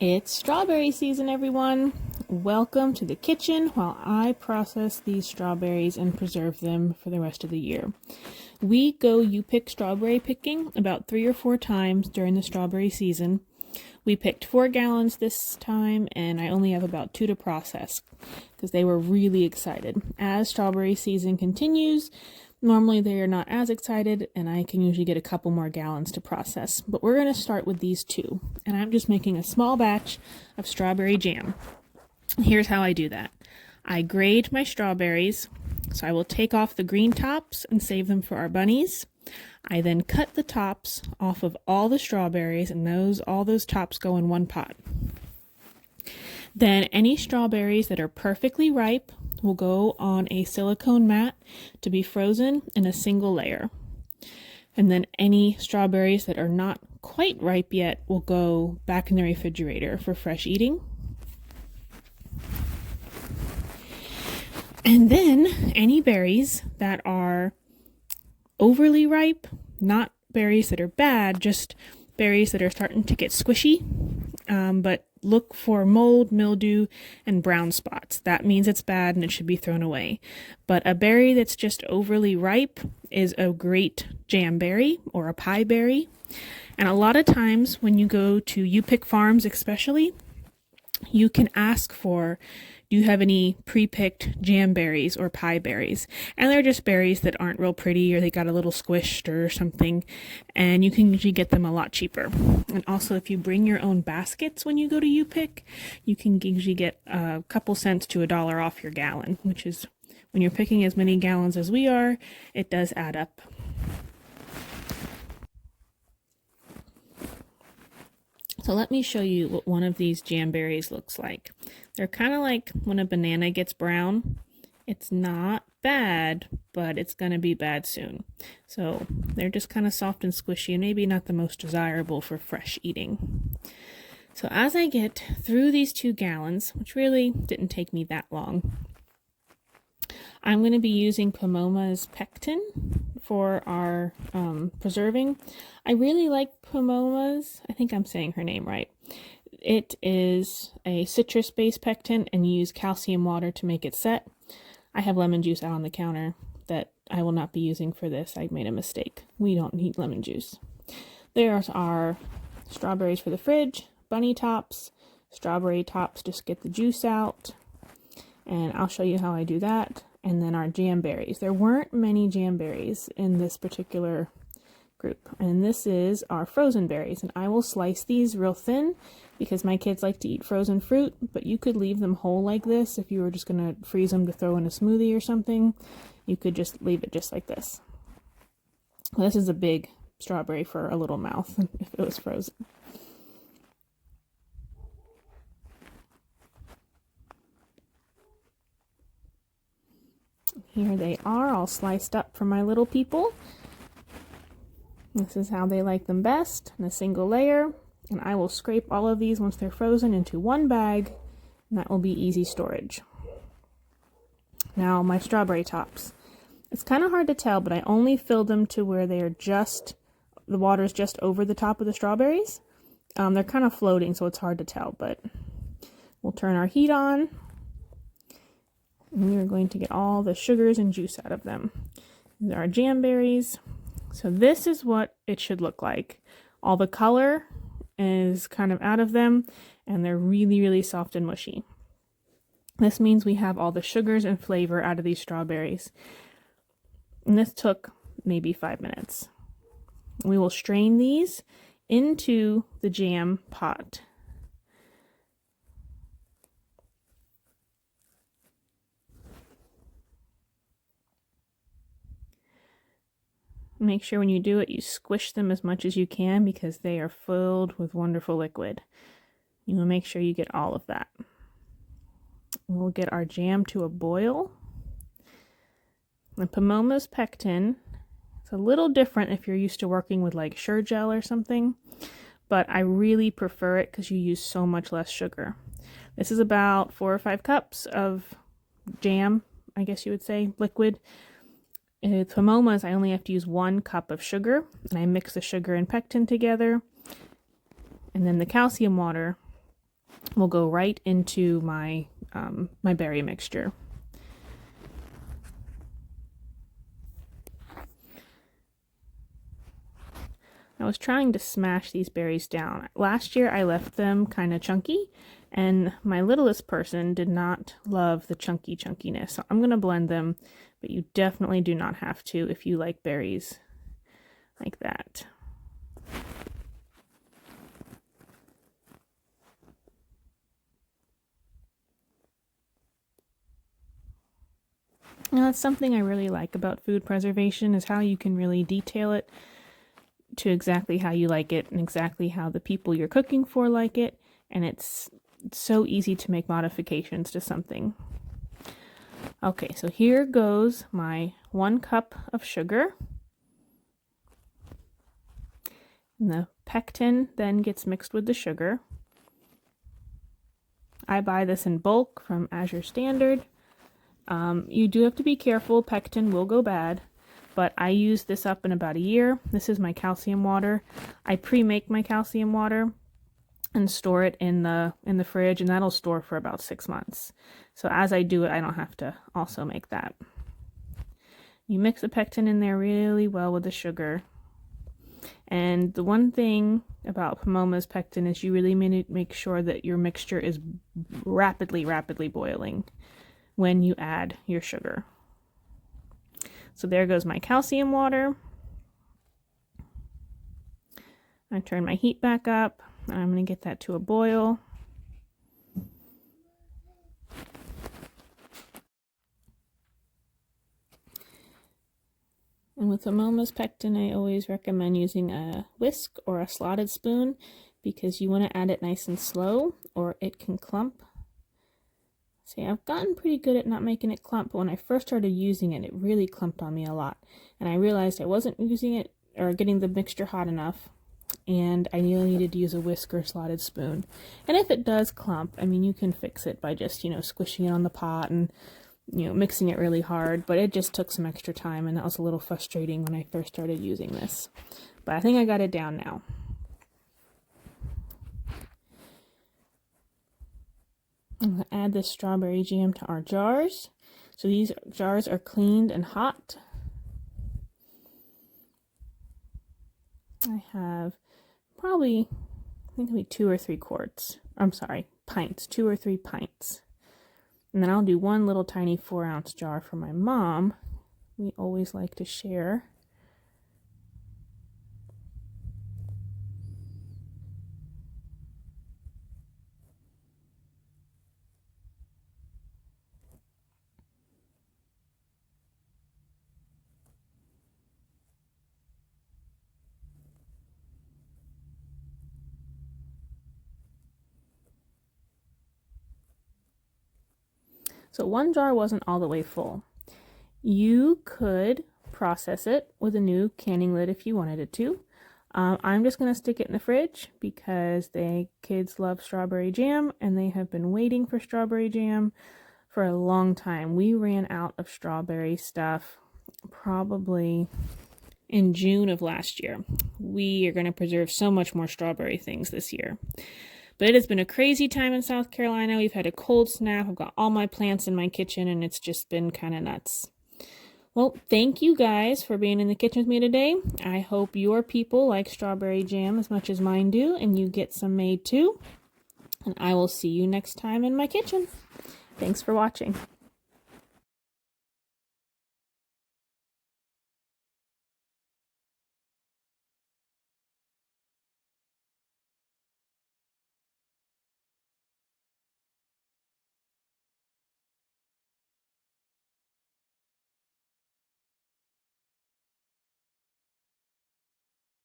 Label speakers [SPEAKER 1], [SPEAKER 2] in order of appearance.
[SPEAKER 1] It's strawberry season, everyone. Welcome to the kitchen while I process these strawberries and preserve them for the rest of the year. We go U-Pick strawberry picking about 3 or 4 times during the strawberry season. We picked 4 gallons this time, and I only have about 2 to process because they were really excited. As strawberry season continues, normally they are not as excited, and I can usually get a couple more gallons to process. But we're going to start with these 2, and I'm just making a small batch of strawberry jam. Here's how I do that. I grate my strawberries, so I will take off the green tops and save them for our bunnies. I then cut the tops off of all the strawberries, and all those tops go in one pot. Then any strawberries that are perfectly ripe will go on a silicone mat to be frozen in a single layer. And then any strawberries that are not quite ripe yet will go back in the refrigerator for fresh eating. And then any berries that are overly ripe, not berries that are bad, just berries that are starting to get squishy, but look for mold, mildew, and brown spots. That means it's bad and it should be thrown away. But a berry that's just overly ripe is a great jam berry or a pie berry. And a lot of times when you go to U-Pick farms especially, you can ask for, do you have any pre-picked jam berries or pie berries? And they're just berries that aren't real pretty, or they got a little squished or something, and you can usually get them a lot cheaper. And also, if you bring your own baskets when you go to U-Pick, you can usually get a couple cents to $1 off your gallon, which is, when you're picking as many gallons as we are, it does add up. So let me show you what one of these jam berries looks like. They're kind of like when a banana gets brown. It's not bad, but it's going to be bad soon. So they're just kind of soft and squishy and maybe not the most desirable for fresh eating. So as I get through these 2 gallons, which really didn't take me that long, I'm going to be using Pomoma's pectin for our preserving. I really like Pomoma's. I think I'm saying her name right. It is a citrus-based pectin, and you use calcium water to make it set. I have lemon juice out on the counter that I will not be using for this. I made a mistake. We don't need lemon juice. There are strawberries for the fridge, bunny tops, strawberry tops, just get the juice out, and I'll show you how I do that. And then our jam berries. There weren't many jam berries in this particular group. And this is our frozen berries. And I will slice these real thin because my kids like to eat frozen fruit, but you could leave them whole like this. If you were just going to freeze them to throw in a smoothie or something, you could just leave it just like this. This is a big strawberry for a little mouth if it was frozen. Here they are, all sliced up for my little people. This is how they like them best, in a single layer. And I will scrape all of these once they're frozen into one bag, and that will be easy storage. Now my strawberry tops. It's kind of hard to tell, but I only filled them to where they're just, the water's just over the top of the strawberries. They're kind of floating, so it's hard to tell, but we'll turn our heat on. And we're going to get all the sugars and juice out of them. These are our jam berries. So this is what it should look like. All the color is kind of out of them, and they're really, really soft and mushy. This means we have all the sugars and flavor out of these strawberries. And this took maybe 5 minutes. We will strain these into the jam pot. Make sure when you do it, you squish them as much as you can because they are filled with wonderful liquid. You will make sure you get all of that. We'll get our jam to a boil. The Pomoma's pectin, it's a little different if you're used to working with like Sure-Jell or something, but I really prefer it because you use so much less sugar. This is about 4 or 5 cups of jam, I guess you would say, liquid. With Pomoma's, I only have to use 1 cup of sugar, and I mix the sugar and pectin together. And then the calcium water will go right into my my berry mixture. I was trying to smash these berries down. Last year I left them kind of chunky, and my littlest person did not love the chunkiness. So I'm going to blend them, but you definitely do not have to if you like berries like that. Now, that's something I really like about food preservation, is how you can really detail it to exactly how you like it and exactly how the people you're cooking for like it, and it's so easy to make modifications to something. Okay, so here goes my 1 cup of sugar. And the pectin then gets mixed with the sugar. I buy this in bulk from Azure Standard. You do have to be careful, pectin will go bad, but I use this up in about a year. This is my calcium water. I pre-make my calcium water and store it in the fridge, and that'll store for about 6 months. So as I do it, I don't have to also make that. You mix the pectin in there really well with the sugar. And the one thing about Pomoma's pectin is you really make sure that your mixture is rapidly boiling when you add your sugar. So there goes my calcium water. I turn my heat back up. I'm going to get that to a boil. And with Pomoma's pectin, I always recommend using a whisk or a slotted spoon, because you want to add it nice and slow or it can clump. See, I've gotten pretty good at not making it clump, but when I first started using it, it really clumped on me a lot. And I realized I wasn't using it or getting the mixture hot enough, and I really needed to use a whisk or slotted spoon. And if it does clump, I mean, you can fix it by just, squishing it on the pot and, mixing it really hard, but it just took some extra time, and that was a little frustrating when I first started using this. But I think I got it down now. I'm going to add this strawberry jam to our jars. So these jars are cleaned and hot. I have probably, I think it'll be 2 or 3 quarts. I'm sorry, pints, 2 or 3 pints. And then I'll do 1 little tiny 4-ounce jar for my mom. We always like to share. So 1 jar wasn't all the way full. You could process it with a new canning lid if you wanted it to. I'm just going to stick it in the fridge because the kids love strawberry jam, and they have been waiting for strawberry jam for a long time. We ran out of strawberry stuff probably in June of last year. We are going to preserve so much more strawberry things this year. But it has been a crazy time in South Carolina. We've had a cold snap. I've got all my plants in my kitchen, and it's just been kind of nuts. Well, thank you guys for being in the kitchen with me today. I hope your people like strawberry jam as much as mine do, and you get some made too. And I will see you next time in my kitchen. Thanks for watching.